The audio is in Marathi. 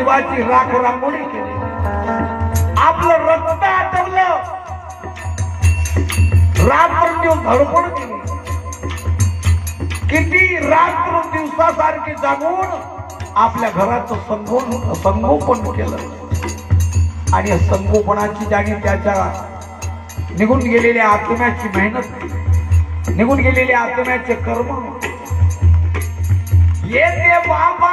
जीवाची राख रांगोळी केली, आपलं रक्त आटवलं, रात्र धडपड केली, किती रात्र दिवसासारखी जागून आपल्या घराचं संगोपन केलं. आणि संगोपनाची जाणी त्याच्या निघून गेलेल्या आत्म्याची मेहनत, निघून गेलेल्या आत्म्याचे कर्म, येते बाबा